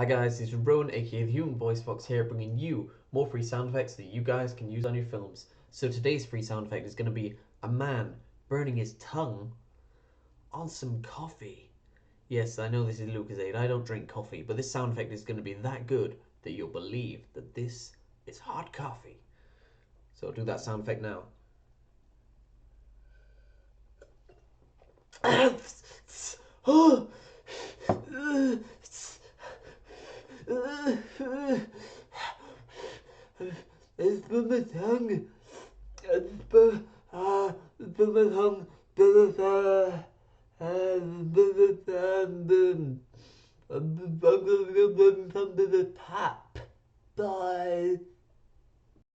Hi guys, it's Rowan aka the Human Voice Fox here, bringing you more free sound effects that you guys can use on your films. So today's free sound effect is going to be a man burning his tongue on some coffee. Yes, I know this is Lucozade, I don't drink coffee, but this sound effect is going to be that good that you'll believe that this is hot coffee. So I'll do that sound effect now. It's been my tongue. It's been my tongue. I'm going to the tap. Bye.